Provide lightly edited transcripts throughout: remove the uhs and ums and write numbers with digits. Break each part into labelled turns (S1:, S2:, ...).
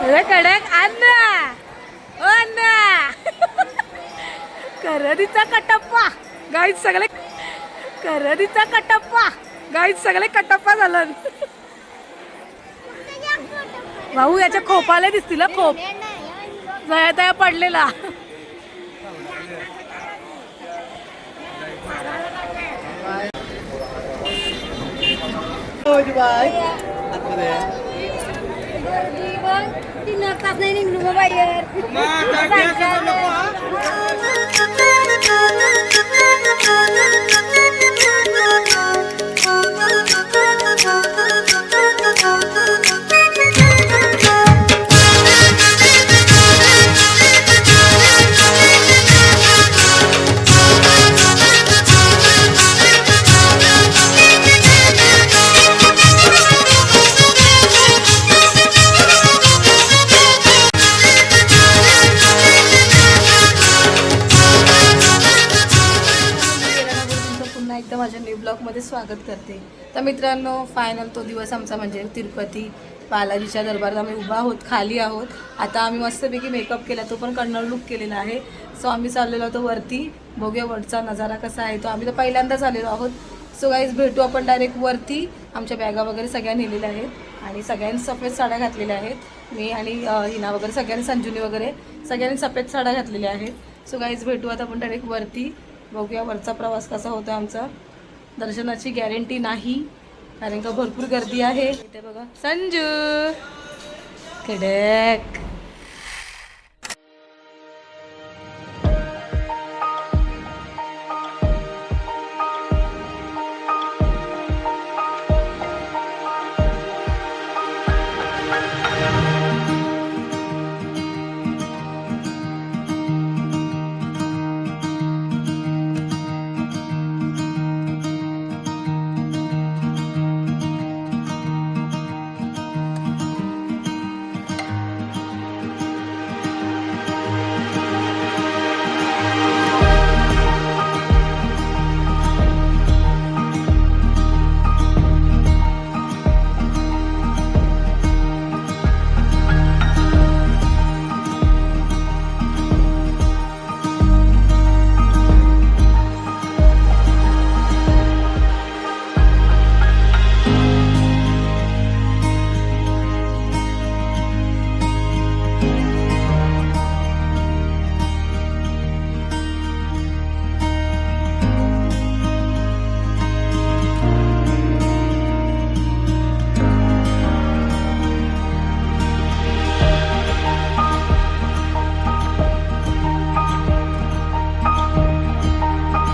S1: कडक अण्णा ओ अण्णा करदीचा कटप्पा गाईत सगळे करदीचा कटप्पा गाईत सगळे कटप्पा झालं. भाऊ याच्या खोपाला दिसतील खोप जया तया पडलेला. माझ्या न्यू ब्लॉगमध्ये स्वागत करते. तर मित्रांनो, फायनल तो दिवस आमचा म्हणजे तिरुपती बालाजीच्या दरबारात आम्ही उभा आहोत, खाली आहोत. आता आम्ही मस्तपैकी मेकअप केला, तो पण कन्नड लुक केलेला आहे. सो आम्ही चाललेलो होतो वरती, बघूया वरचा नजारा कसा आहे तो. आम्ही तर पहिल्यांदाच आलेलो आहोत. सो गाईज भेटू आपण डायरेक्ट वरती. आमच्या बॅगा वगैरे सगळ्या नेलेल्या आहेत आणि सगळ्यांनी सफेद साड्या घातलेल्या आहेत. मी आणि हिना वगैरे सगळ्यांनी, संजुनी वगैरे सगळ्यांनी सफेद साड्या घातलेल्या आहेत. सो गाईज भेटू आता आपण डायरेक्ट वरती, बघूया वरचा प्रवास कसा होतो आमचा. दर्शनाची गॅरंटी नाही कारण का भरपूर गर्दी आहे. इथे बघा संजू कडक.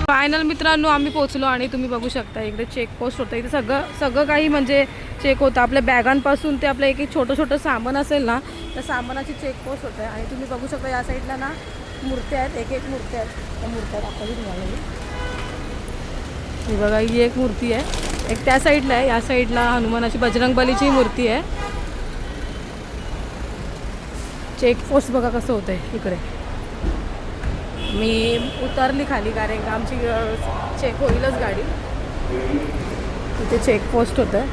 S1: फायनल मित्रांनो आम्ही पोहोचलो आणि तुम्ही बघू शकता इकडे चेक पोस्ट होतं. इथे सगळं काही म्हणजे चेक होतं. आपल्या बॅगांपासून ते आपलं एक एक छोटं सामान असेल ना, त्या सामानाची चेक पोस्ट होतं. आणि तुम्ही बघू शकता या साईडला ना मूर्त्या आहेत, एक एक मूर्त्या आहेत. त्या मूर्त्या दाखवली तुम्हाला. ही बघा, ही एक मूर्ती आहे, एक त्या साईडला आहे. या साईडला हनुमानाची, बजरंगबलीची मूर्ती आहे. चेक पोस्ट बघा कसं होतं आहे इकडे. मी उतरली खाली कारण का आमची चेक होईलच गाडी. इथे चेक पोस्ट होतं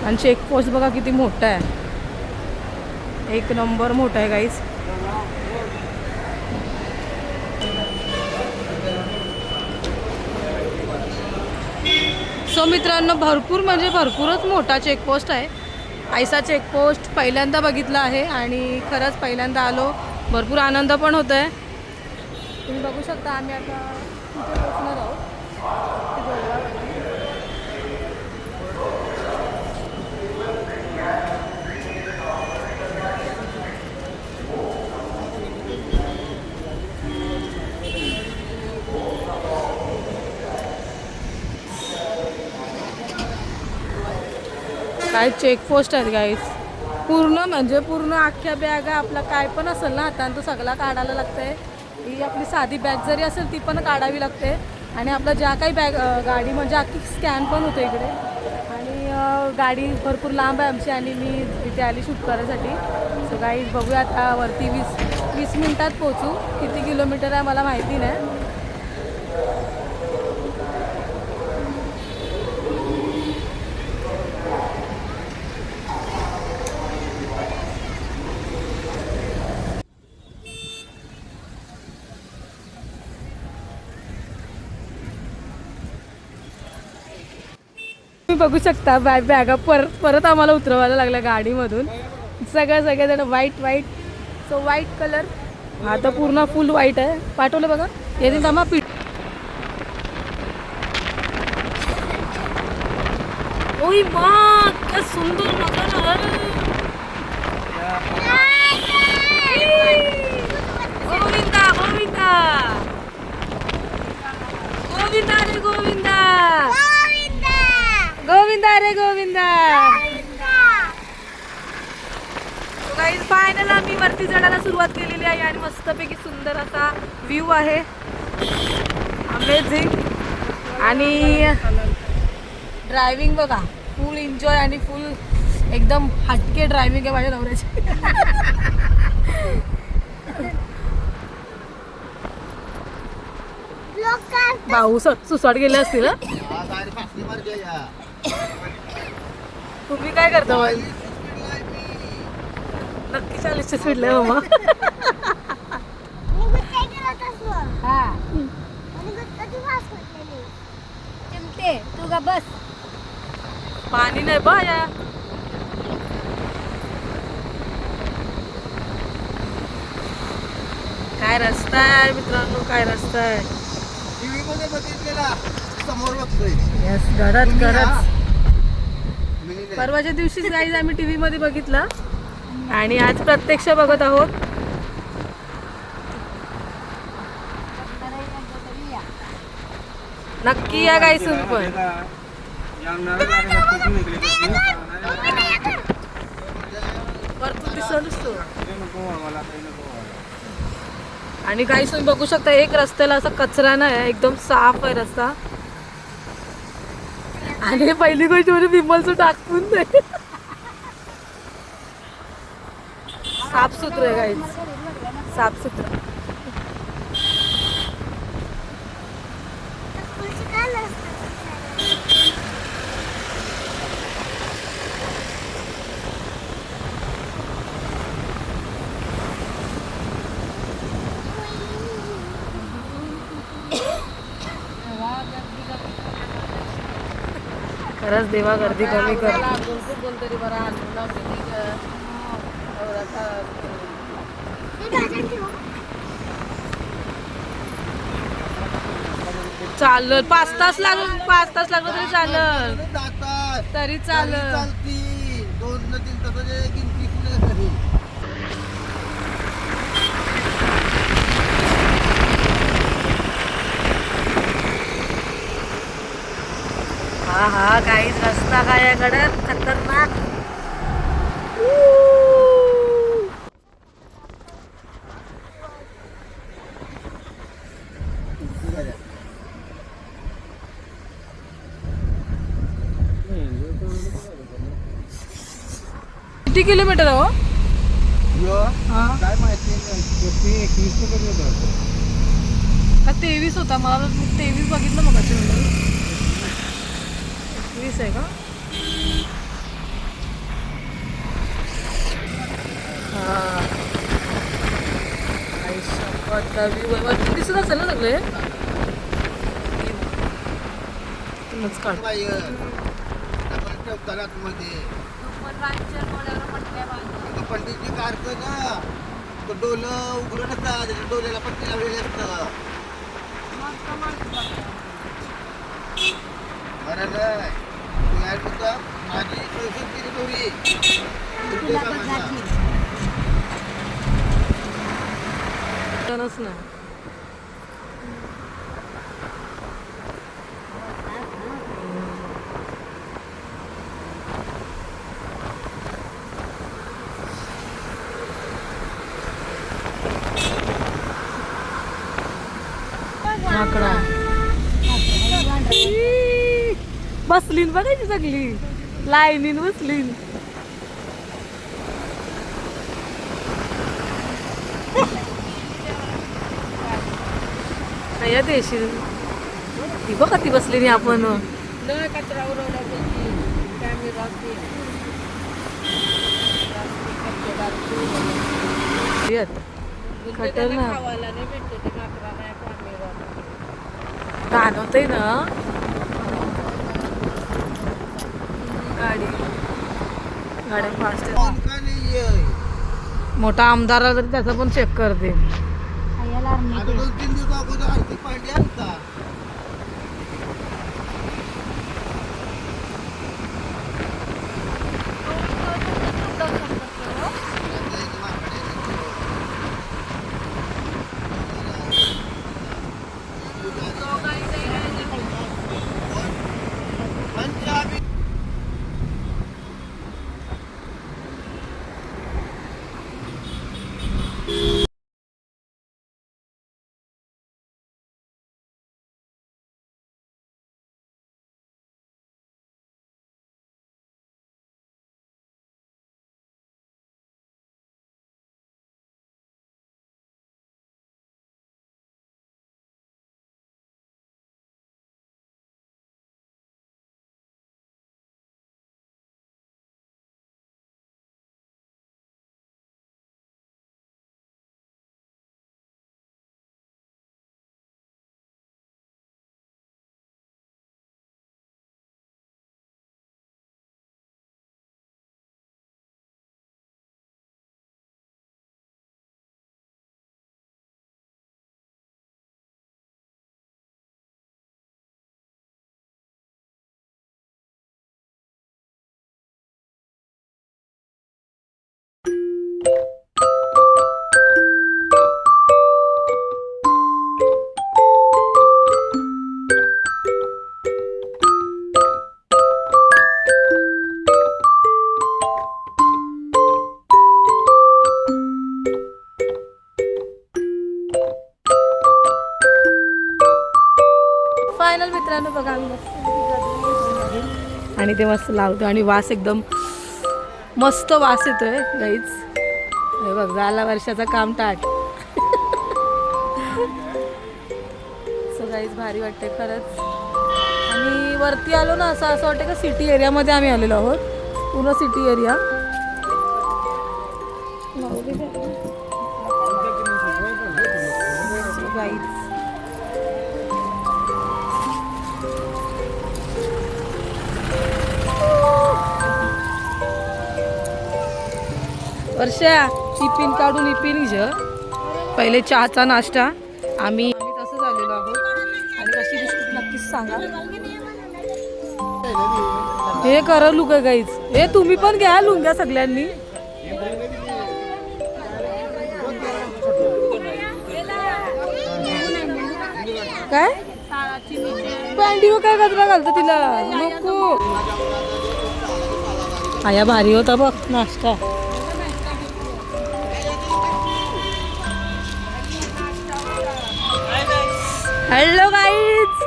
S1: आणि चेक पोस्ट बघा किती मोठा आहे, एक नंबर मोठा आहे गाईस. सो मित्रांनो, भरपूर म्हणजे भरपूरच मोठा चेकपोस्ट आहे. ऐसा चेकपोस्ट पहिल्यांदा बघितला आहे आणि खरंच पहिल्यांदा आलो. भरपूर आनंद पण होत आहे. तुम्ही बघू शकता आम्ही आता तिथे पोचणार आहोत. काय चेकपोस्ट आहेत गाईस, पूर्ण म्हणजे पूर्ण अख्ख्या बॅगा, आपला काय पण असेल ना आता तो सगळा काढायला लागतंय. ही आपली साधी बॅग जरी असेल ती पण काढावी लागते. आणि आपलं ज्या काही बॅग गाडी म्हणजे अख्खी स्कॅन पण होते इकडे. आणि गाडी भरपूर लांब आहे आमची आणि मी इथे आली शूट करायसाठी. सो गाईज बघूया आता वरती 20 मिनटात पोहोचू. किती किलोमीटर आहे मला माहिती नाही. बघू शकता बॅगा परत आम्हाला उतरवायला लागल्या गाडीमधून. सगळेजण व्हाईट सो व्हाईट कलर आता पूर्ण फुल व्हाईट आहे. पाठवलं बघा येते जमा पीठ. ओय मा क्या सुंदर नजारा है. गोविंदा गोविंदा गोविंदा रे गोविंदा गोविंदा रे गोविंदा. गाईज फायनल आम्ही वरती चढायला सुरुवात केलेली आहे आणि मस्तपैकी सुंदर असा व्ह्यू आहे. अमेझिंग. आणि ड्रायव्हिंग बघा फुल एन्जॉय आणि फुल एकदम हटके ड्रायव्हिंग आहे माझ्या नवऱ्याची. भाऊ सुसाट गेले असतील. तुम्ही काय करता? नक्की 40च्या स्पीडला आहे मामा.
S2: तू का बस
S1: पाणी नाही बाया. काय रस्ता आहे मित्रांनो, काय रस्ता आहे.
S3: टीव्ही मध्ये बघितलेला समोर बघतोय.
S1: यस खरंच. परवाच्या दिवशीच गाईज आम्ही टीव्ही मध्ये बघितला आणि आज प्रत्यक्ष बघत आहोत. नक्की या गाईस पण. भरपूर दिसतो आणि गाईस तुम्ही बघू शकता एक रस्त्याला असा कचरा नाही आहे, एकदम साफ आहे रस्ता. आणि पहिली गोष्ट म्हणजे विमलचं टाकून नाही. साफसुथरं आहे गाईस, साफसुथरं. खरंच देवा गर्दी कमी कर. चालल 5 तास लागल तरी चालल, तरी चालल.
S3: 2-3 तासाची गिनती कुठे घरी.
S1: हा काहीच रस्ता काय याकडे खतरनाक. किती किलोमीटर हो?
S3: काय माहिती नाही.
S1: 23 होता. मला 23 बघितलं मग. 21 आहे का? वरती दिसत असेल ना सगळे.
S3: पंडितजी काढतं ना तो डोलं उघडून असतं, त्याच्या डोल्याला पट्टी लावलेली असतं. बरं नाही तू यार होतं माझी केली दोरी
S1: ना. बसलीन बघायची सगळी लाईनीन बसलीन. काय देशी ती बघा ती बसली नाही आपण.
S2: कचरा
S1: गाणं होतंय ना. गाड्या फास्ट
S3: फोन का नाही आहे?
S1: मोठा आमदार आला तरी त्याचा पण चेक करते.
S3: आता 2-3 दिवस अगोदर हार्दिक पांड्या आलता. पंजाबी
S1: फायनल मित्रांनो बघा आम्ही मस्त आणि ते मस्त लावतो आणि वास एकदम मस्त वास येतोय गाईच. हे बघ झाला वर्षाचा काम टाट. सो गाईच भारी वाटते खरंच. आणि वरती आलो ना असं वाटतं का सिटी एरियामध्ये आम्ही आलेलो आहोत. पूर्ण सिटी एरिया गाईच. वर्षा टिफिन काढून इपिन पहिले चहाचा नाश्ता आम्ही तसंच आलेलो आहोत. आणि कशी दिसते नक्कीच सांगा. हे कर लुक गाईच. हे तुम्ही पण घ्या लुंग्या सगळ्यांनी. काय पॅन्टीवर काय गजरा घालतो तिला नको. आया भारी होता बघ नाश्ता. Hello guys.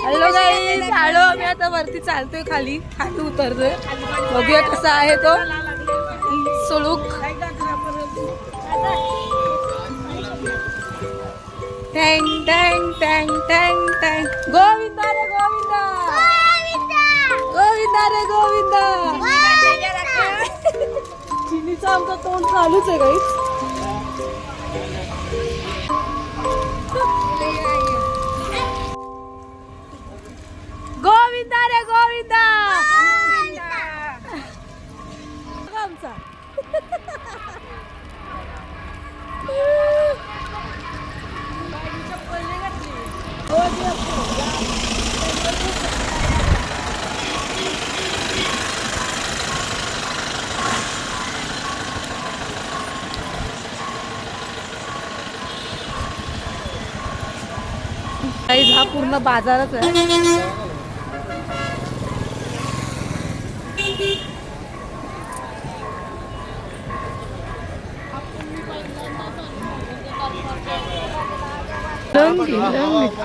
S1: Hello guys. Hello आम्ही आता वरती चालतोय खाली उतरतोय. बघूया कसा आहे तो सुळूक. टँग टँग टँग टँग टँग. गोविंदा रे गोविंदा. गोविंदा रे गोविंदा. चिनीचं आमचं तोंड चालूच आहे गाईच. गोविंदा रे गोविंदा. आमचा हा पूर्ण बाजारच आहे.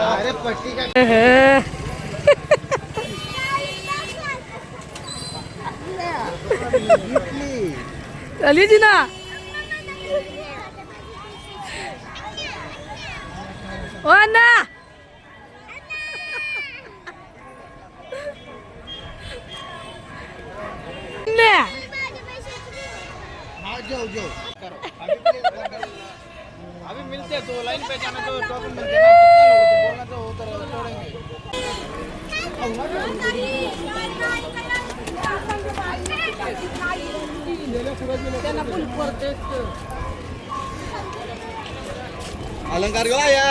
S3: अरे पट्टी का
S1: चली जी ना. ओ अन्ना
S3: हाँ जाओ जाओ करो अभी मिलते तो लाइन पे जाना तो टोकन मिलते ना कितने लोग तो बोलना तो उधर छोड़ेंगे अलंकार गो या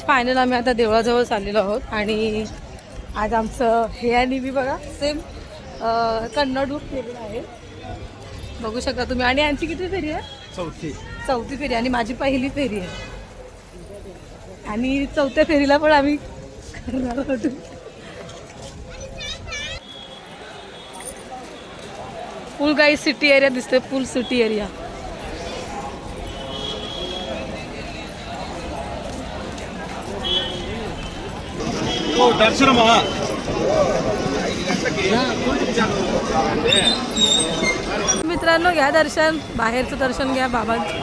S1: फायनल आम्ही आता देवळाजवळ चाललेलो आहोत आणि आज आमचं हे आणि मी बघा सेम कन्नड लूक केलेलं आहे बघू शकता तुम्ही. आणि यांची किती फेरी आहे? चौथी फेरी आणि माझी पहिली फेरी आहे आणि चौथ्या फेरीला पण आम्ही करणार आहोत. फुल काही सिटी एरिया दिसते, फुल सिटी एरिया.
S3: दर्शन
S1: मित्रांनो घ्या दर्शन, बाहेरचं दर्शन घ्या बाबांचं,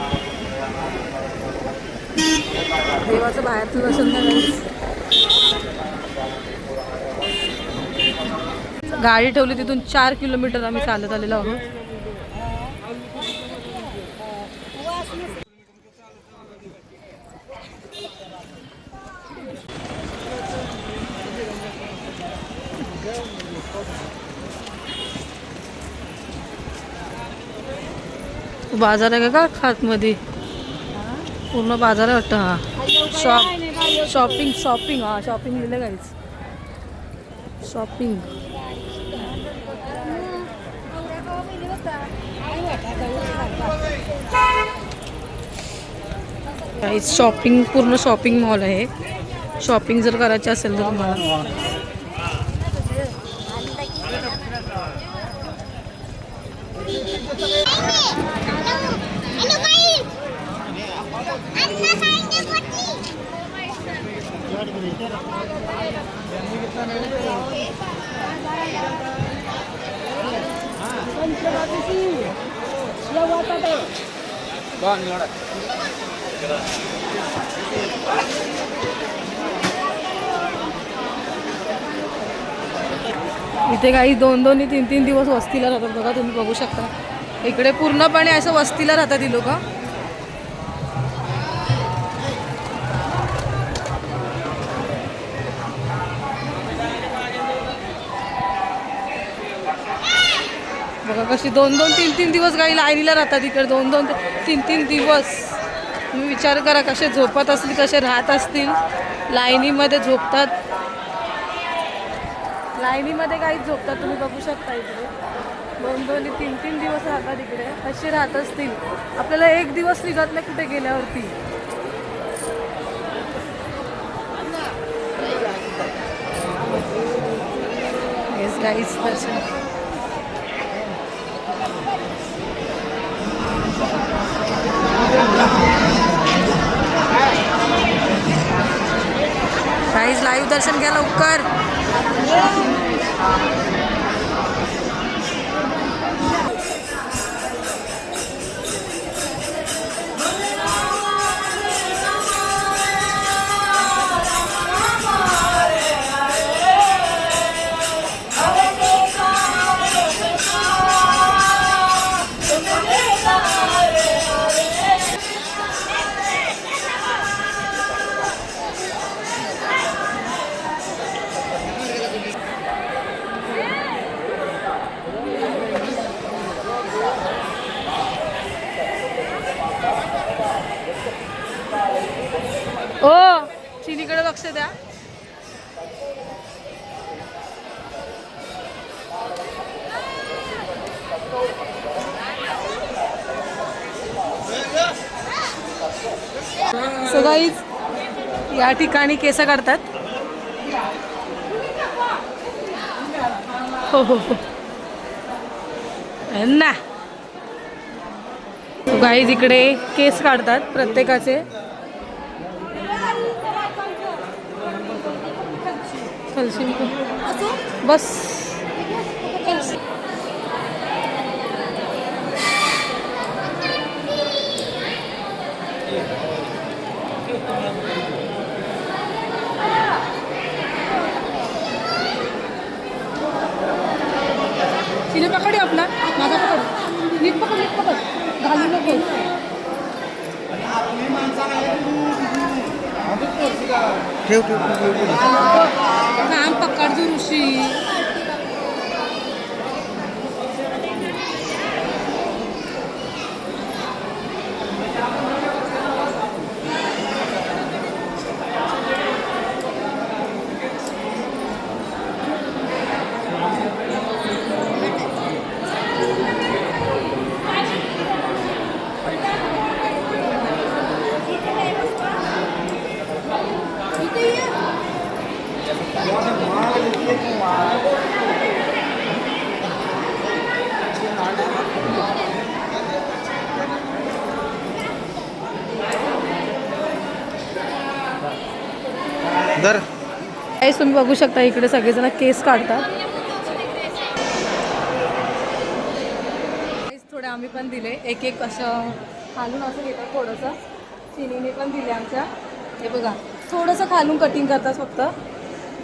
S1: देवाचं बाहेरचं दर्शन घ्या. गाडी ठेवली तिथून 4 किलोमीटर आम्ही चालत आलेलो आहोत. बाजार आहे का खात मध्ये? पूर्ण बाजार आहे वाटतं. हा शॉपिंग हा शॉपिंग लिहिलं काहीच शॉपिंग. काहीच शॉपिंग, पूर्ण शॉपिंग मॉल आहे. शॉपिंग जर करायची असेल तर तुम्हाला इथे काही 2-2 3-3 दिवस वस्तीला राहतात बघा तुम्ही बघू शकता. इकडे पूर्णपणे असं वस्तीला राहतात ही लोक. बघा कशी 2-2 3-3 दिवस काही लाईनीला राहतात इकडे. 2-2 3-3 दिवस तुम्ही विचार करा कसे झोपत असतील, कसे राहत असतील. लाईनीमध्ये झोपतात, लाईनीमध्ये काहीच झोपतात तुम्ही बघू शकता. इकडे 2-2 3-3 दिवस राहतात इकडे. कसे राहत असतील. आपल्याला एक दिवस निघत नाही कुठे गेल्यावरती. येस गाईस दर्शन. गाईस लाईव्ह दर्शन घ्या लवकर. ओ चिनीकडे लक्ष द्या. सो गाईज या ठिकाणी केस काढतात. हो हो हो ना. सो गाईज इकडे केस काढतात प्रत्येकाचे. बस तिने पकड आपला माझा पकड नीट पकड घालू नको.
S3: ठेव ठेव
S1: काम पकड जो ऋषी.
S3: दर
S1: तुम्ही बघू शकता इकडे सगळेजण केस काढतात. थोडे आम्ही पण दिले एक एक असं खालून असं घेतात थोडंसं. चिनीने पण दिले आमच्या. हे बघा थोडंसं खालून कटिंग करतात फक्त.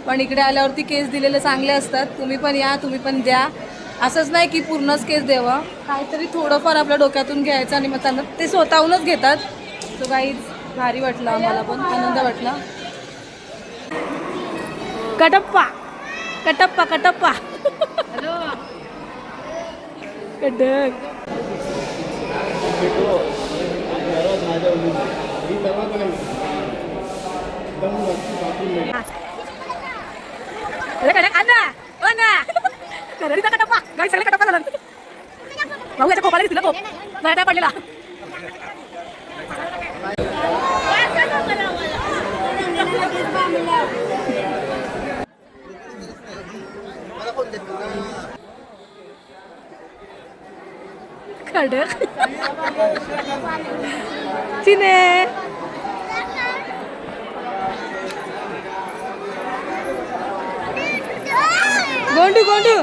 S1: पण इकडे आल्यावरती केस दिलेले चांगले असतात. तुम्ही पण या तुम्ही पण द्या. असंच नाही की पूर्णच केस द्यावा. काहीतरी थोडंफार आपल्या डोक्यातून घ्यायचं आणि मग त्यांना ते स्वतःहूनच घेतात. तो गाईज भारी वाटलं आम्हाला पण आनंद वाटला. कटप्पा कटप्पा कटप्पा कडक. भाऊ याच्या खोपाला दिसलं खोप नाही पडलेला. कडक चिने गोंडू गोंडू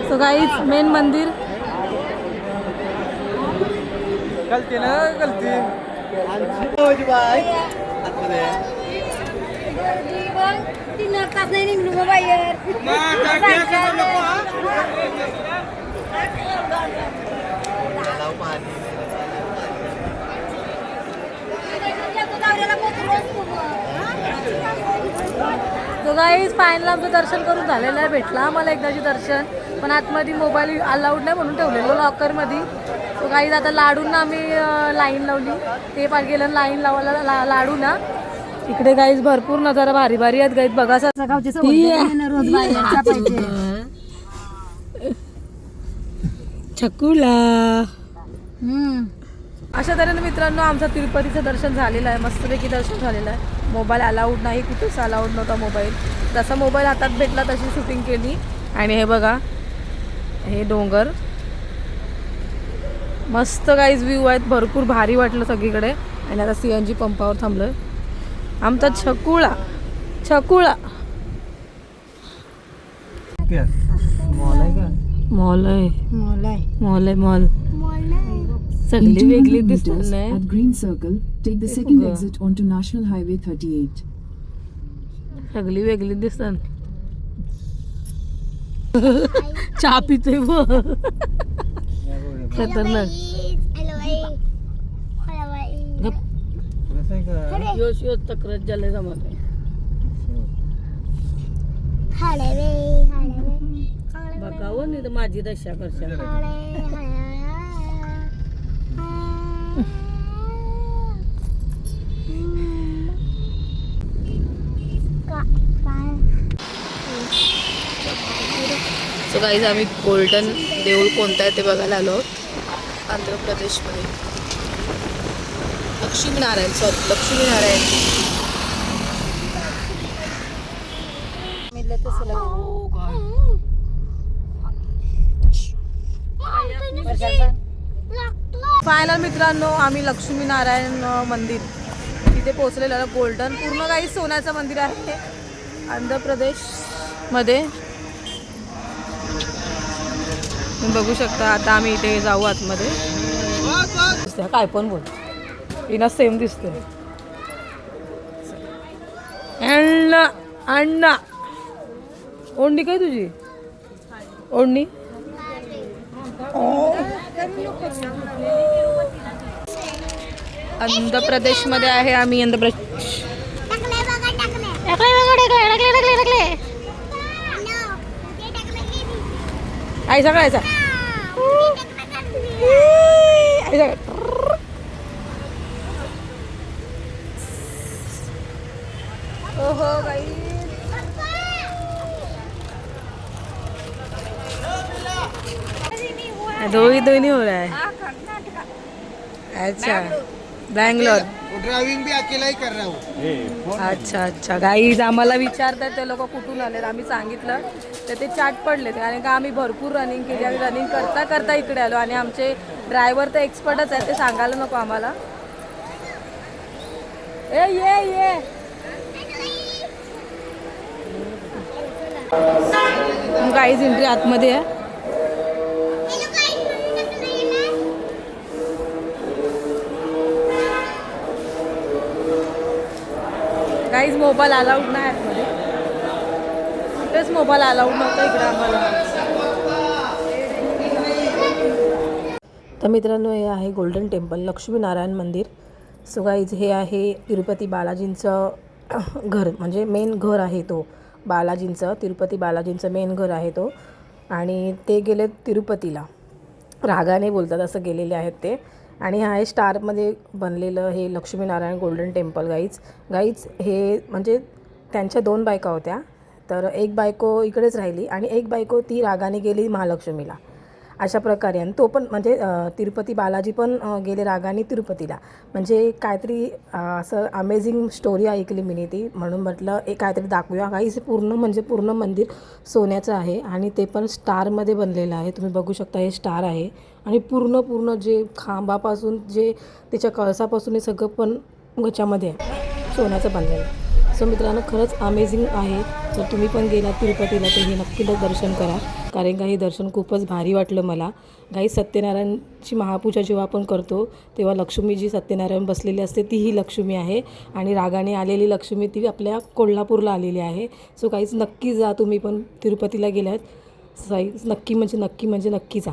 S1: सो गाइस मेन मंदिर
S3: गलती ना गलती
S2: तीन तास नाही निघलो बाहेर.
S1: तो गाईज फायनल आमचं दर्शन करून झालेलं आहे. भेटला मला एकदाची दर्शन. पण आतमध्ये मोबाईल अलाउड नाही म्हणून ठेवलेलो लॉकरमध्ये. तो गाईज आता लाडूंना आम्ही लाईन लावली. ते पण गेलं लाईन लावायला लाडू ना. इकडे गाईज भरपूर नजारा भारी भारी आहेत गाईज बघा.
S2: गावची रोज बाहेर
S1: छकुला. अशा तऱ्हेने मित्रांनो आमचं तिरुपतीचं दर्शन झालेलं आहे. मस्तपैकी दर्शन झालेलं आहे. मोबाईल अलाउड नाही कुठेच अलाउड नव्हता मोबाईल. जसा मोबाईल हातात भेटला तशी शूटिंग केली. आणि हे बघा हे डोंगर मस्त गाईज व्ह्यू आहेत. भरपूर भारी वाटलं सगळीकडे. आणि आता CNG पंपावर थांबलोय. आमचा छकुळा छकुळा मॉल आहे मॉल आहे मॉल. सगळी वेगळी दिसत नाही.
S4: At Green Circle, take the second exit onto National Highway 38.
S1: सगळी वेगळी दिसत. चहा पितोय व खतरनाक. गप. योश योश तक्रार झाले जमत बघावं नाही तर माझी दशा करशा. सो गाईज आम्ही गोल्डन देऊळ कोणतं आहे ते बघायला आलो आहोत आंध्र प्रदेशमध्ये. लक्ष्मीनारायण लक्ष्मीनारायण. फायनल मित्रांनो आम्ही लक्ष्मीनारायण मंदिर तिथे पोहोचलेलो आहे. गोल्डन पूर्ण काही सोन्याचं मंदिर आहे आंध्र प्रदेश मध्ये. तुम्ही बघू शकता. आता आम्ही इथे जाऊ आतमध्ये. दिसते काय पण बोल इना सेम दिसते. अण्णा अण्णा ओढणी काय तुझी ओढणी. आंध्र प्रदेश मध्ये आहे आम्ही. आंध्र प्रदेश आई सगळ्याचा ओहो गाई. दोही हो रहा है. अच्छा बैंगलोर.
S3: ड्रायव्हिंग भी अकेला ही कर रहा हूँ.
S1: अच्छा अच्छा गाईज आम्हाला विचारतात ते लोक कुठून आले. आम्ही सांगितलं तर ते चाट पडले कारण का आम्ही भरपूर रनिंग केली. आम्ही रनिंग करता करता इकडे आलो आणि आमचे ड्रायव्हर तर एक्सपर्टच आहे ते सांगायला नको आम्हाला. ये गाईज एंट्री आतमध्ये आहे. गाईज मोबाईल अलाउड नाही आतमध्ये. इकडेच मोबाईल अलाउड नव्हता इकडे आम्हाला. तर मित्रांनो हे आहे गोल्डन टेम्पल लक्ष्मीनारायण मंदिर. सो गाईज हे आहे तिरुपती बालाजींचं घर म्हणजे मेन घर आहे तो बालाजींचं. तिरुपती बालाजींचं मेन घर आहे तो. आणि ते गेले तिरुपतीला रागाने बोलतात असं गेलेले आहेत ते. आणि हा आहे स्टारमध्ये बनलेलं हे लक्ष्मीनारायण गोल्डन टेम्पल. गाईज हे म्हणजे त्यांच्या 2 बायका होत्या. तर एक बायको इकडेच राहिली आणि एक बायको ती रागाने गेली महालक्ष्मीला अशा प्रकारे. आणि तो पण म्हणजे तिरुपती बालाजी पण गेले रागाने तिरुपतीला. म्हणजे काहीतरी असं अमेझिंग स्टोरी ऐकली मी ती म्हणून म्हटलं एक काहीतरी दाखवूया. गाईज पूर्ण मंदिर सोन्याचं आहे आणि ते पण स्टारमध्ये बनलेलं आहे. तुम्ही बघू शकता हे स्टार आहे आणि पूर्ण जे खांबापासून जे त्याच्या कळसापासून हे सगळं पण ह्याच्यामध्ये आहे सोन्याचं बनलेलं. सो मित्रांनो खरंच अमेझिंग आहे. जर तुम्ही पण गेलात तिरुपतीला तर हे नक्कीच दर्शन करा कारण का हे दर्शन खूपच भारी वाटलं मला. गाई सत्यनारायणची महापूजा जेव्हा आपण करतो तेव्हा लक्ष्मी जी सत्यनारायण बसलेली असते ती ही लक्ष्मी आहे आणि रागाने आलेली लक्ष्मी ती आपल्या कोल्हापूरला आलेली आहे. सो काहीच नक्की जा तुम्ही पण तिरुपतीला गेल्यात. नक्की जा.